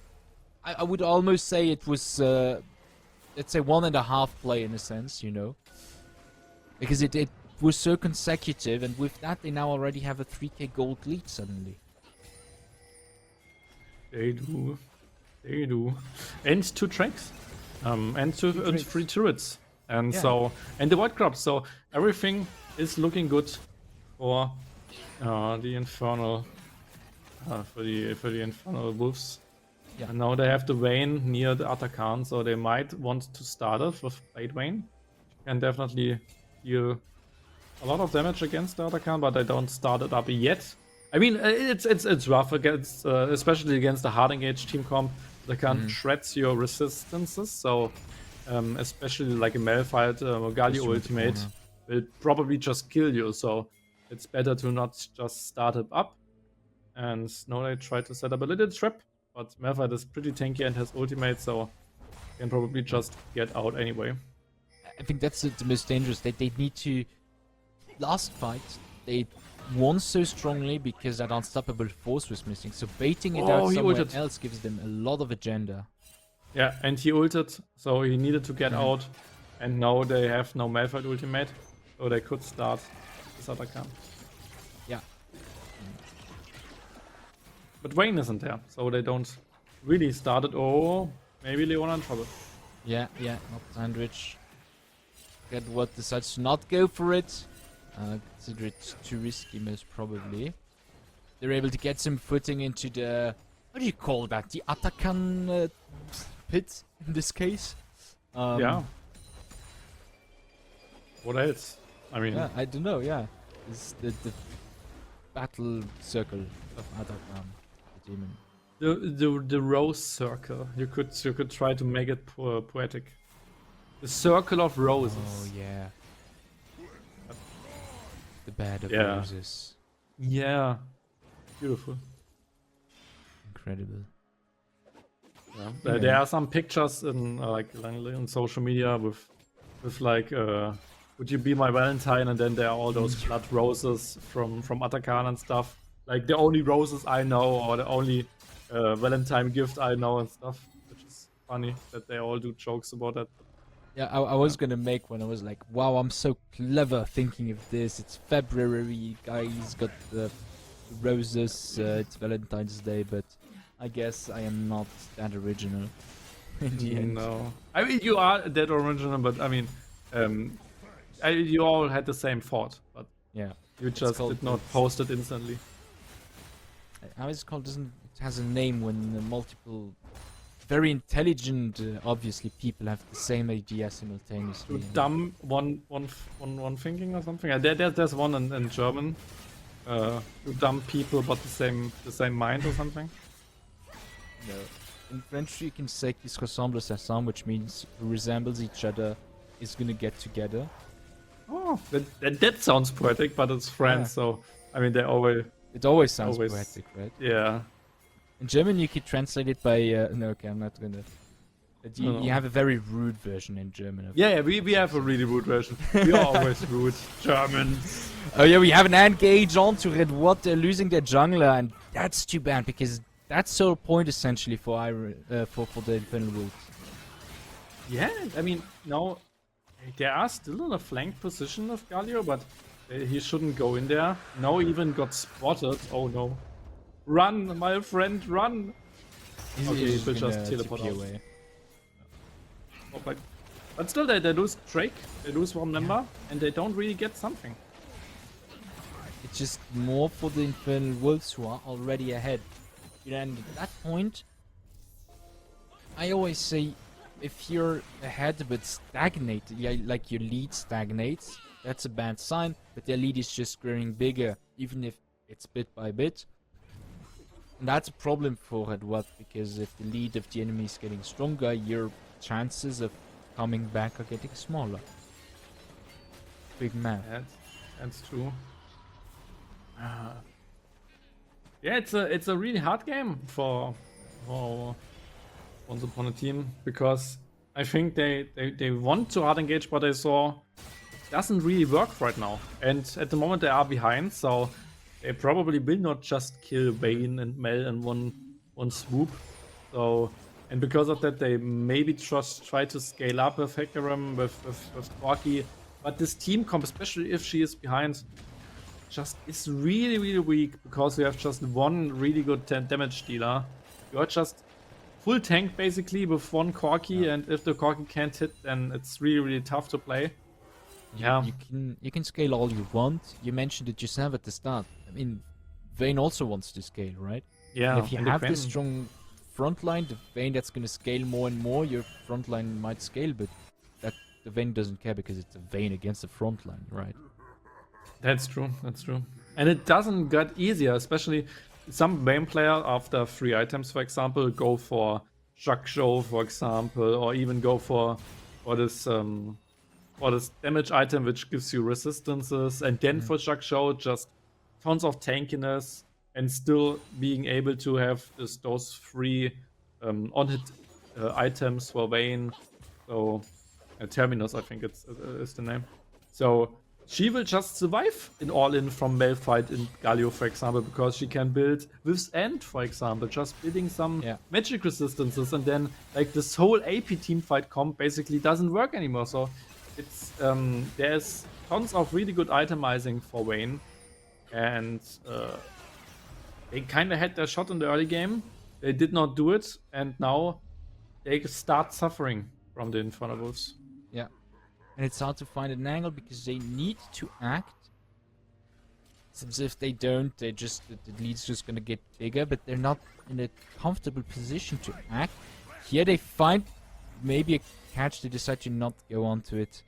I would almost say it was, let's say 1.5 play in a sense, you know. Because it was so consecutive, and with that they now already have a 3k gold lead suddenly. They do. And 2 tracks. And 3 turrets. And so, and the Void Crop. So everything is looking good for the Infernal, for the Infernal Wolves. Yeah. And now they have the Vayne near the Atakan, so they might want to start it with Blade Vayne. Can definitely deal a lot of damage against the Atakan, but they don't start it up yet. I mean, it's rough against, especially against the hard engaged team comp. They can shreds your resistances, so especially like a Malphite Galio ultimate will probably just kill you. So it's better to not just start it up. And now they try to set up a little trap, but Malphite is pretty tanky and has ultimate, so can probably just get out anyway. I think that's the most dangerous. They need to. Last fight, they won so strongly because that unstoppable force was missing. So baiting it out somewhere else gives them a lot of agenda. Yeah, and he ulted, so he needed to get out. And now they have no Malphite ultimate, so they could start this other camp. Yeah. But Wayne isn't there, so they don't really start it. Oh, maybe Leona in trouble. Yeah, not sandwich. Get what decides to not go for it. Consider it too risky, most probably. They're able to get some footing into the... What do you call that? The Atakan pit, in this case? Yeah. What else? I mean... Yeah, I don't know, yeah. It's the battle circle of Atakan, the demon. The rose circle. You could try to make it poetic. The circle of roses. Oh, yeah. The bed of roses. Yeah. Beautiful. Incredible. Yeah. There are some pictures in like on social media with like would you be my Valentine, and then there are all those blood roses from Atakan and stuff. Like the only roses I know, or the only Valentine gift I know and stuff. Which is funny that they all do jokes about that. Yeah, I was gonna make one. I was like, wow, I'm so clever thinking of this. It's February, guys got the roses, it's Valentine's Day, but I guess I am not that original in the end. No. I mean, you are that original, but I mean, you all had the same thought, but yeah, you just did not post it instantly. How is it called? It has a name when multiple... Very intelligent, obviously, people have the same idea simultaneously. Too dumb, one thinking or something. There's one in German. Too dumb people, but the same mind or something. No. In French, you can say "qui se ressemble ensemble," which means who resembles each other is gonna get together. Oh, that sounds poetic, but it's French, so I mean they always. It always sounds poetic, right? Yeah. In German, you could translate it by... no, okay, I'm not gonna... You have a very rude version in German. Of we have a really rude version. We are always rude. Germans. Oh yeah, we have an engage on to Red What. They're losing their jungler, and that's too bad, because that's the point, essentially, for the Infernal Wolves. Yeah, I mean, no... They are still in a flank position of Galio, but he shouldn't go in there. Now even got spotted. Oh no. Run, my friend, run! Okay, he will just teleport out. Away. Oh, but still, they lose Drake, they lose one member, and they don't really get something. It's just more for the Infernal Wolves who are already ahead. And at that point, I always say, if you're ahead but stagnated, like your lead stagnates, that's a bad sign, but their lead is just growing bigger, even if it's bit by bit. And that's a problem for Red What, because if the lead of the enemy is getting stronger, your chances of coming back are getting smaller. Big man. That's true. Yeah, it's a really hard game for Once Upon a Team, because I think they want to hard engage, but they saw it doesn't really work right now. And at the moment they are behind, so they probably will not just kill Vayne and Mel in one swoop. So, and because of that, they maybe just try to scale up with Hecarim, with Corki. But this team comp, especially if she is behind, just is really, really weak, because you have just one really good damage dealer. You're just full tank basically with one Corki, and if the Corki can't hit, then it's really, really tough to play. Yeah, you can scale all you want. You mentioned it yourself at the start. I mean, Vayne also wants to scale, right? Yeah. And if you have this strong front line, the Vayne that's going to scale more and more, your front line might scale, but that the Vayne doesn't care, because it's a Vayne against the front line, right? That's true. That's true. And it doesn't get easier, especially some Vayne player after 3 items, for example, go for Shock Show, for example, or even go for this damage item which gives you resistances, and then for Shock Show just tons of tankiness, and still being able to have those 3 on hit items for Vayne. So Terminus, I think is the name. So she will just survive in all-in from Malphite in Galio, for example, because she can build Withstand, for example, just building some magic resistances, and then like this whole AP teamfight comp basically doesn't work anymore. So it's there's tons of really good itemizing for Vayne, and they kind of had their shot in the early game. They did not do it, and now they start suffering from the Infernal Wolves. Yeah. And it's hard to find an angle because they need to act. Since if they don't, the lead's just gonna get bigger, but they're not in a comfortable position to act. Here they find maybe a catch, they decide to not go onto it.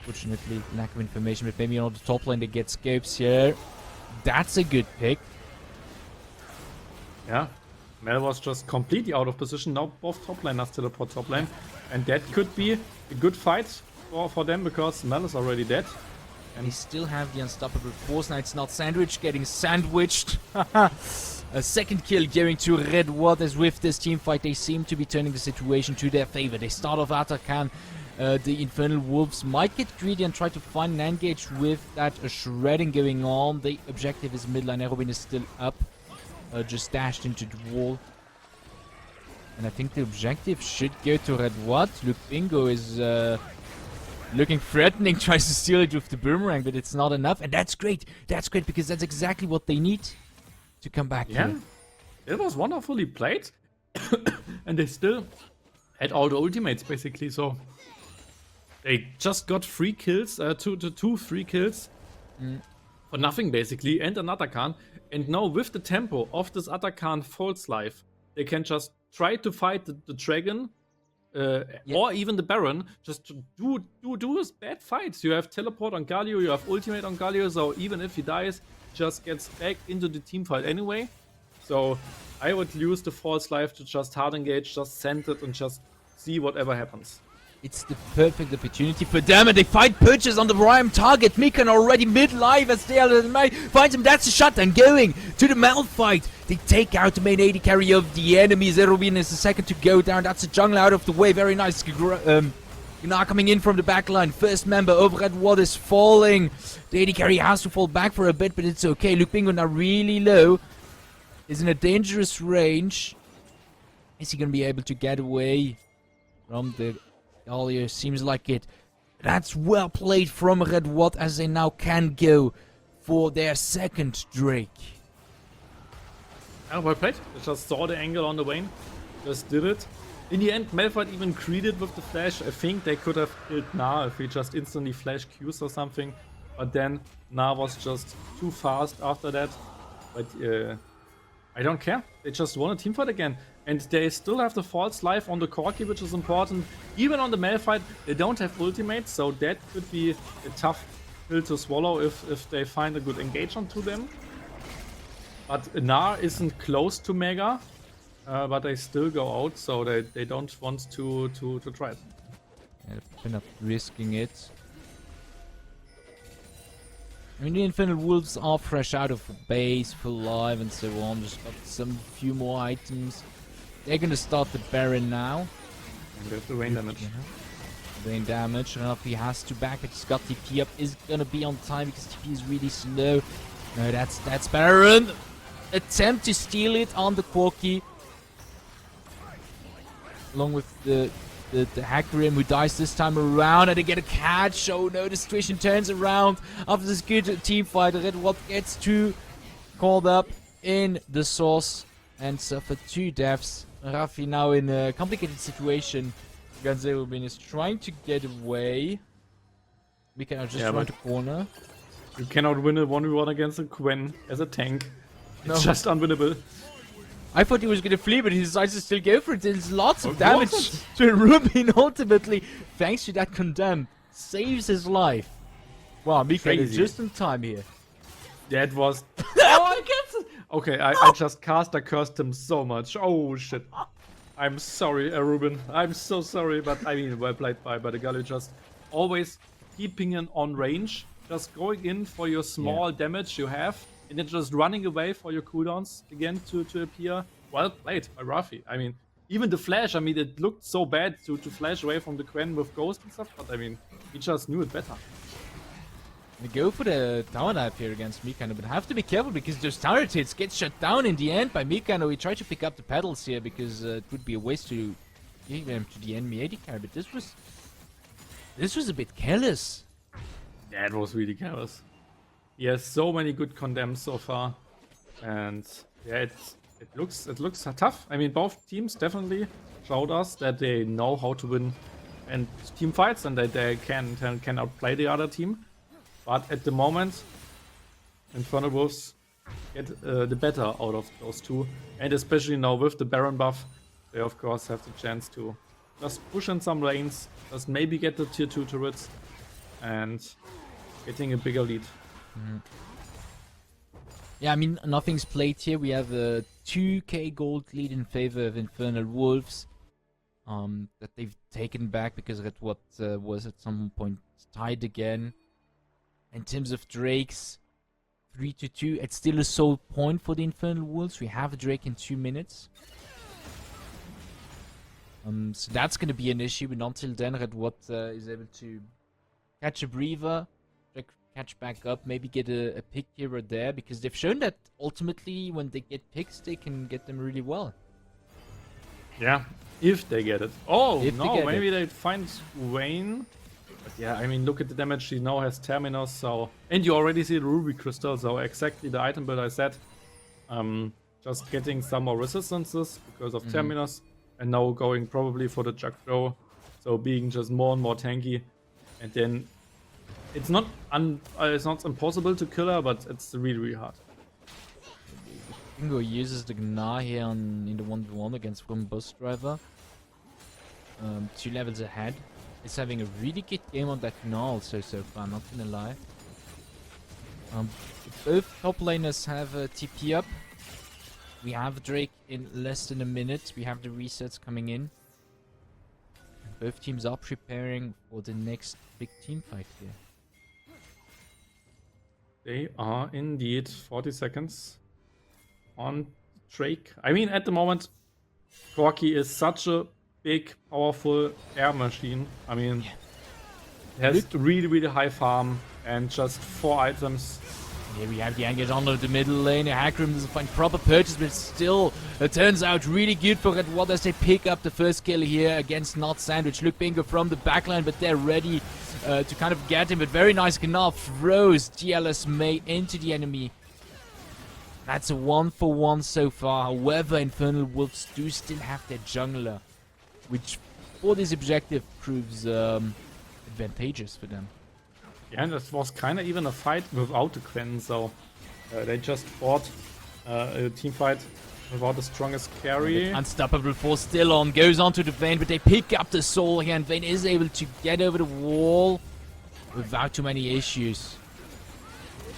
Fortunately, lack of information, but maybe on the top lane they get scopes here. That's a good pick. Yeah, Mel was just completely out of position. Now both top laners teleport top lane, and that could be a good fight for them because Mel is already dead. And they still have the unstoppable force. Now it's not Sandwich getting sandwiched. A second kill going to Red Waters with this team fight. They seem to be turning the situation to their favor. They start off Atakan. The Infernal Wolves might get greedy and try to find an engage with that shredding going on. The objective is midline. Erobin is still up. Just dashed into the wall. And I think the objective should go to Red Watt. Luke Bingo is looking threatening, tries to steal it with the boomerang, but it's not enough. And that's great. That's great because that's exactly what they need to come back here. It was wonderfully played. And they still had all the ultimates basically. So they just got 3 kills, two free kills for nothing basically, and an Atakan. And now with the tempo of this Atakan False Life, they can just try to fight the dragon or even the Baron. Just to do his bad fights. You have teleport on Galio, you have ultimate on Galio, so even if he dies, just gets back into the team fight anyway. So I would use the False Life to just hard engage, just send it and just see whatever happens. It's the perfect opportunity for them, and they find Purchase on the prime target. Mikan already mid-life as they finds him. That's a shutdown going to the Malphite. They take out the main AD carry of the enemy. Zerobin is the second to go down. That's a jungle out of the way. Very nice. Gnar coming in from the backline. First member of Red Watt is falling. The AD carry has to fall back for a bit, but it's okay. Luke Bingo now really low. Is in a dangerous range. Is he going to be able to get away from the Galio? Seems like it. That's well played from Red Watt as they now can go for their second Drake. Yeah, well played. They just saw the angle on the Vayne. Just did it. In the end, Malphite even greeted with the flash. I think they could have killed Gnar if he just instantly flash Qs or something. But then Gnar was just too fast after that. But I don't care. They just won a teamfight again. And they still have the False Life on the Corki, which is important. Even on the Malphite, they don't have ultimates, so that could be a tough pill to swallow if they find a good engage onto them. But Gnar isn't close to Mega, but they still go out, so they don't want to try it. Yeah, they're not risking it. I mean, the Infernal Wolves are fresh out of base, full life, and so on. Just got some few more items. They're gonna start the Baron now. And there's the rain damage. Rain damage. Rafi has to back it. He's got TP up. Is gonna be on time because TP is really slow. No, that's Baron. Attempt to steal it on the Corki. Along with the Hackrim who dies this time around, and they get a catch. Oh no, the situation turns around after this good team fight. Red Watt gets 2 called up in the source and suffered 2 deaths. Rafi now in a complicated situation. Ganzerubin is trying to get away. We can just run to corner. You cannot win a 1v1 against a Gwen as a tank. It's just unwinnable. I thought he was gonna flee, but he decides to still go for it. There's lots of damage to Rubin ultimately. Thanks to that condemn. Saves his life. Wow, Mikael is just in time here. That was... oh, I get it! Okay, I just cursed him so much. Oh, shit. I'm sorry, Ruben. I'm so sorry, but I mean, well played by the Galio. Just always keeping it on range. Just going in for your small damage you have. And then just running away for your cooldowns again to appear. Well played by Rafi. I mean, even the flash, I mean, it looked so bad to flash away from the Quen with Ghost and stuff, but I mean, he just knew it better. We go for the tower dive here against Mikano, but have to be careful because those turret hits get shut down in the end by Mikano. We try to pick up the pedals here because it would be a waste to give them to the enemy AD carry, but this was a bit careless. Yeah, it was really careless. He has so many good condemns so far, and yeah, it looks tough. I mean, both teams definitely showed us that they know how to win and team fights and that they can outplay the other team. But at the moment, Infernal Wolves get the better out of those two, and especially now with the Baron buff, they of course have the chance to just push in some lanes, just maybe get the tier 2 turrets, and getting a bigger lead. Yeah, I mean, nothing's played here. We have a 2k gold lead in favor of Infernal Wolves that they've taken back because Red OUAT was at some point tied again. In terms of Drakes, 3-2, it's still a sole point for the Infernal Wolves. We have a Drake in 2 minutes. So that's going to be an issue, but until then, Red OUAT is able to catch a breather, catch back up, maybe get a pick here or there, because they've shown that ultimately when they get picks, they can get them really well. Yeah, if they get it. Oh, if no, maybe they find Wayne. But yeah, I mean, look at the damage. She now has Terminus, so... And you already see the Ruby Crystal, so exactly the item build I said. Just getting some more resistances because of Terminus, and now going probably for the Jackdaw, so being just more and more tanky. And then it's not impossible to kill her, but it's really, really hard. Bingo uses the Gnar here in the 1v1 against one bus driver. 2 levels ahead. Is having a really good game on that Gnar also so far, not gonna lie. Both top laners have TP up. We have Drake in less than a minute. We have the resets coming in. Both teams are preparing for the next big team fight here. They are indeed 40 seconds on Drake. I mean, at the moment, Corki is such a big, powerful air machine. I mean, it has really, really high farm and just 4 items. Here we have the engage onto the middle lane. Hackram doesn't find proper purchase, but still, it turns out really good for Red OUAT as they pick up the first kill here against Not Sandwich. Look, Bingo from the backline, but they're ready to kind of get him. But very nice Gnar throws GLS May into the enemy. That's a 1-for-1 so far. However, Infernal Wolves do still have their jungler, which for this objective proves advantageous for them. Yeah, and this was kind of even a fight without the Quen, so they just fought a team fight without the strongest carry. Unstoppable force still on, goes onto the Vayne, but they pick up the soul here, and Vayne is able to get over the wall without too many issues.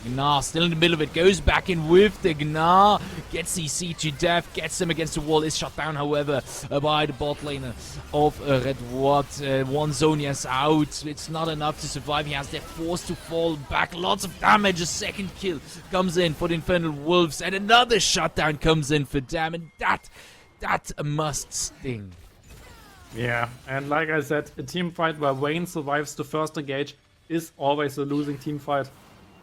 Gnar still in the middle of it, goes back in with the Gnar, gets CC to death, gets him against the wall, is shot down however by the bot laner of Red OUAT. One Zonia's out, it's not enough to survive, he has their forced to fall back, lots of damage, a second kill comes in for the Infernal Wolves, and another shutdown comes in for them, and that must sting. Yeah, and like I said, a team fight where Wayne survives the first engage is always a losing team fight.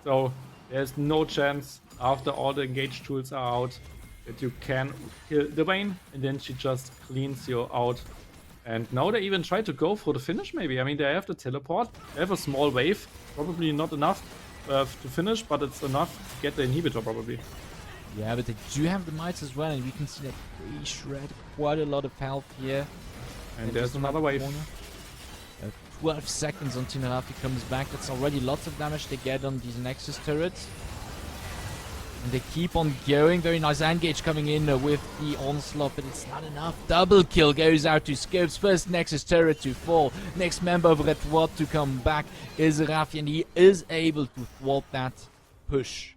So there's no chance after all the engage tools are out that you can kill the Vayne, and then she just cleans you out. And now they even try to go for the finish maybe. I mean, they have the teleport, they have a small wave, probably not enough to finish, but it's enough to get the inhibitor probably. Yeah, but they do have the mites as well, and we can see that they shred quite a lot of health here. And there's another wave. 12 seconds until Narafi comes back. That's already lots of damage they get on these Nexus turrets. And they keep on going. Very nice engage coming in with the onslaught, but it's not enough. Double kill goes out to Scopes. First Nexus turret to fall. Next member of Red OUAT to come back is Rafi, and he is able to thwart that push.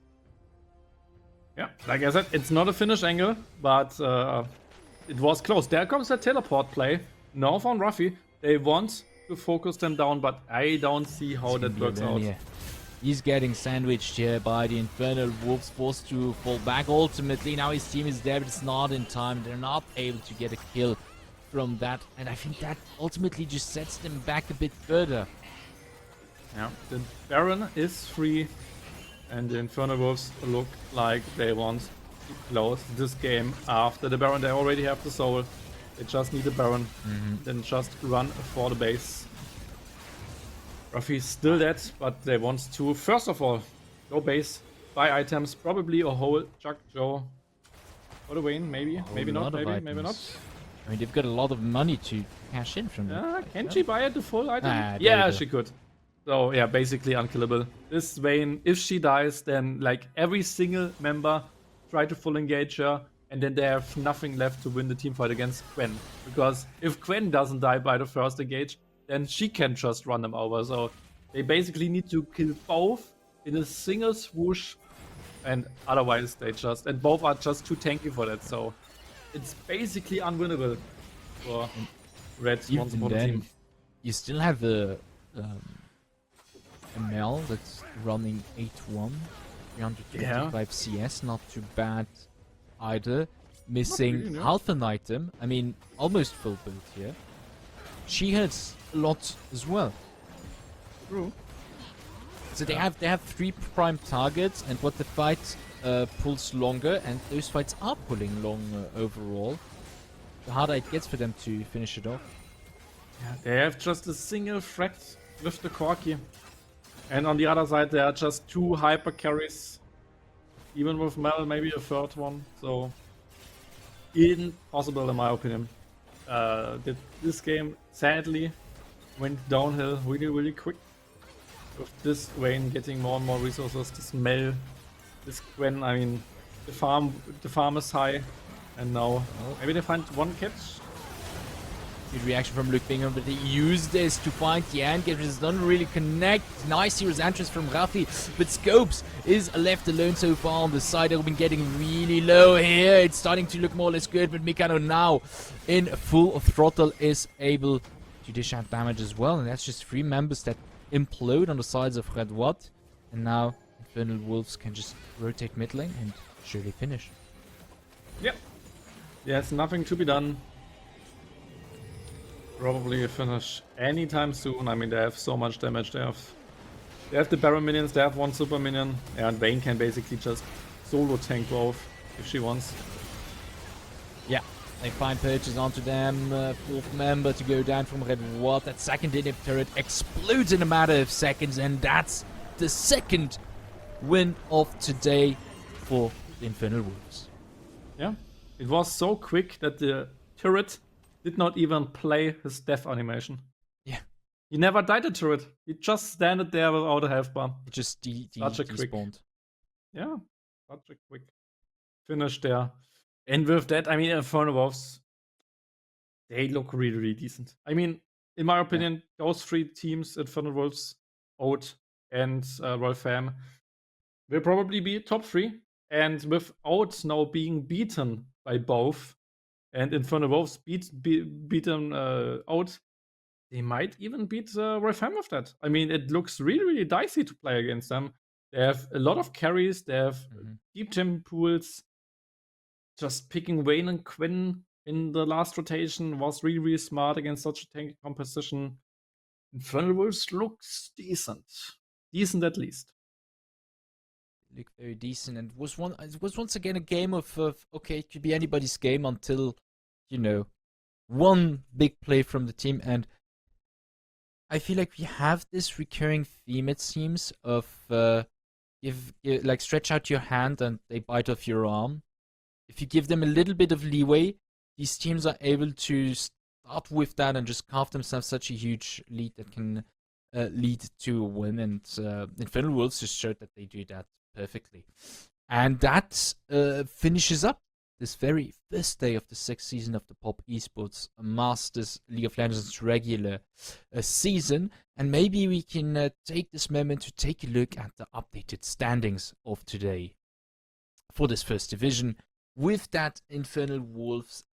Yeah, like I said, it's not a finish angle, but it was close. There comes that teleport play. Now from Rafi. They want to focus them down, but I don't see how that works out. He's getting sandwiched here by the Infernal Wolves, forced to fall back ultimately. Now his team is there, but it's not in time. They're not able to get a kill from that, and I think that ultimately just sets them back a bit further. Yeah, the Baron is free, and the Infernal Wolves look like they want to close this game after the Baron. They already have the soul. They just need the Baron, then just run for the base. Ruffy's still dead, but they want to, first of all, go base, buy items, probably a whole Chuck Joe for the Wayne, maybe, maybe not, maybe not. I mean, they've got a lot of money to cash in from it. Can she buy it, the full item? Ah, yeah, she could. So, yeah, basically unkillable. This Vayne, if she dies, then, like, every single member try to full engage her, and then they have nothing left to win the team fight against Gwen. Because if Gwen doesn't die by the first engage, then she can just run them over. So, they basically need to kill both in a single swoosh, and otherwise they just... And both are just too tanky for that, so... It's basically unwinnable for Red once upon a team. You still have a Mel that's running 8-1, 325 CS, not too bad either. Missing really, no. half an item, I mean, almost full build here. She has a lot as well. True. So they have 3 prime targets, and what the fight pulls longer, and those fights are pulling long overall, the harder it gets for them to finish it off. Yeah, they have just a single threat with the Corki. And on the other side, there are just 2 hyper carries. Even with Mel, maybe a third one. So, impossible in my opinion. This game, sadly, went downhill really, really quick. With this Vayne getting more and more resources, this Mel, this Gwen, I mean, the farm is high. And now, maybe they find one catch. Good reaction from Luke Bingham, but they use this to find the end game. Just doesn't really connect. Nice hero's entrance from Raffi, but Scopes is left alone so far on the side. They've been getting really low here. It's starting to look more or less good, but Mikado now in full throttle is able to dish out damage as well. And that's just 3 members that implode on the sides of Red OUAT. And now Infernal Wolves can just rotate mid lane and surely finish. Yep. There's nothing to be done. Probably a finish anytime soon. I mean, they have so much damage. They have the Baron minions, they have 1 super minion, and Vayne can basically just solo tank both if she wants. Yeah, they find purchase onto them. 4th member to go down from Red OUAT. That second inhib turret explodes in a matter of seconds, and that's the second win of today for the Infernal Wolves. Yeah, it was so quick that the turret did not even play his death animation. Yeah. He never died the turret. He just standed there without a health bar. It just despawned. Yeah, such a quick finish there. And with that, I mean, Infernal Wolves, they look really, really decent. I mean, in my opinion, those 3 teams, Infernal Wolves, OUAT, and Royal Fam, will probably be top 3. And with OUAT now being beaten by both, and Infernal Wolves beaten OUAT, they might even beat Royal Fam with that. I mean, it looks really, really dicey to play against them. They have a lot of carries, they have deep gem pools. Just picking Vayne and Gwen in the last rotation was really, really smart against such a tanky composition. Infernal Wolves looks decent. Decent at least. Look very decent, and it was once again a game of okay, it could be anybody's game until, you know, one big play from the team. And I feel like we have this recurring theme, it seems, of like stretch out your hand and they bite off your arm. If you give them a little bit of leeway, these teams are able to start with that and just carve themselves such a huge lead that can lead to a win. And Infernal Wolves just showed that they do that perfectly. And that finishes up this very first day of the 6th season of the Pop Esports Masters League of Legends regular season. And maybe we can take this moment to take a look at the updated standings of today for this first division. With that, Infernal Wolves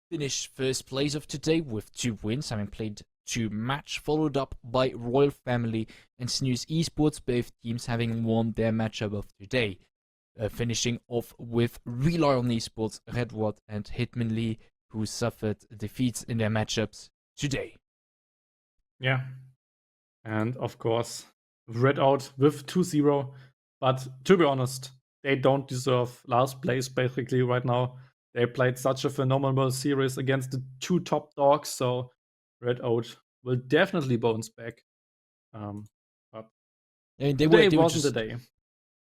finished first place of today with 2 wins, having played 2 match, followed up by Royal Family and Snooze Esports, both teams having won their matchup of today. Finishing off with Rely on Esports, Red OUAT and Hitmonlee who suffered defeats in their matchups today. Yeah. And of course, Red Out with 2-0. But to be honest, they don't deserve last place basically right now. They played such a phenomenal series against the two top dogs, so Red Out will definitely bounce back. But I mean, today wasn't the day.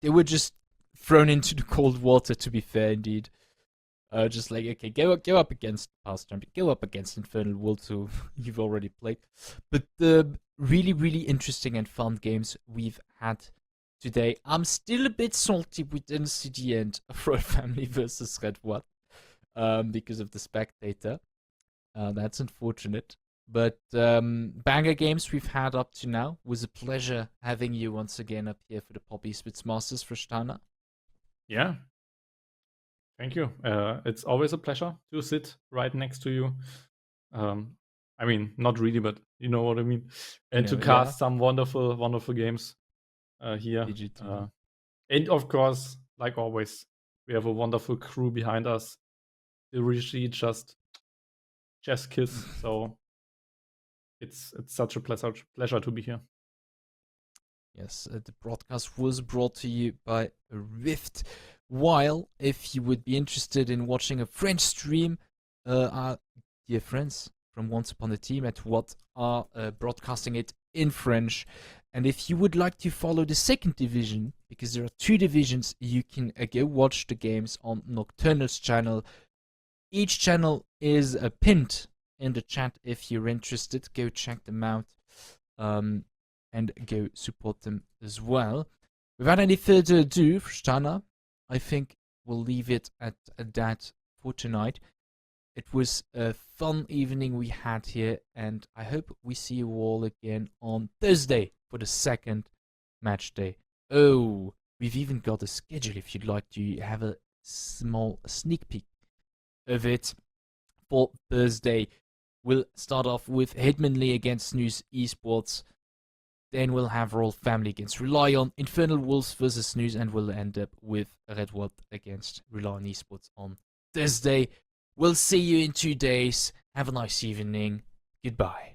They were just thrown into the cold water, to be fair, indeed. Just like, okay, go up against past champion, go up against Infernal Worlds, who you've already played. But the really, really interesting and fun games we've had today. I'm still a bit salty we didn't see the end of Royal Family versus Red OUAT because of the spectator. That's unfortunate. But banger games we've had up to now. It was a pleasure having you once again up here for the Pop Esports Masters for Stana. Yeah. Thank you. It's always a pleasure to sit right next to you. I mean, not really, but you know what I mean. And to cast some wonderful, wonderful games here. And of course, like always, we have a wonderful crew behind us. The Rishi just chest kiss. So it's such a pleasure to be here. Yes, the broadcast was brought to you by Rift. While, if you would be interested in watching a French stream, our dear friends from Once Upon a Team at OUAT are broadcasting it in French. And if you would like to follow the second division, because there are two divisions, you can go watch the games on Nocturnal's channel. Each channel is pinned in the chat. If you're interested, go check them out and go support them as well. Without any further ado, Stana, I think we'll leave it at that for tonight. It was a fun evening we had here, and I hope we see you all again on Thursday for the second match day. Oh, we've even got a schedule if you'd like to have a small sneak peek of it for Thursday. We'll start off with Hitmonlee against Snooze Esports. Then we'll have Royal Family against Rely On, Infernal Wolves versus Snooze, and we'll end up with Red OUAT against Rely On Esports on Thursday. We'll see you in 2 days. Have a nice evening. Goodbye.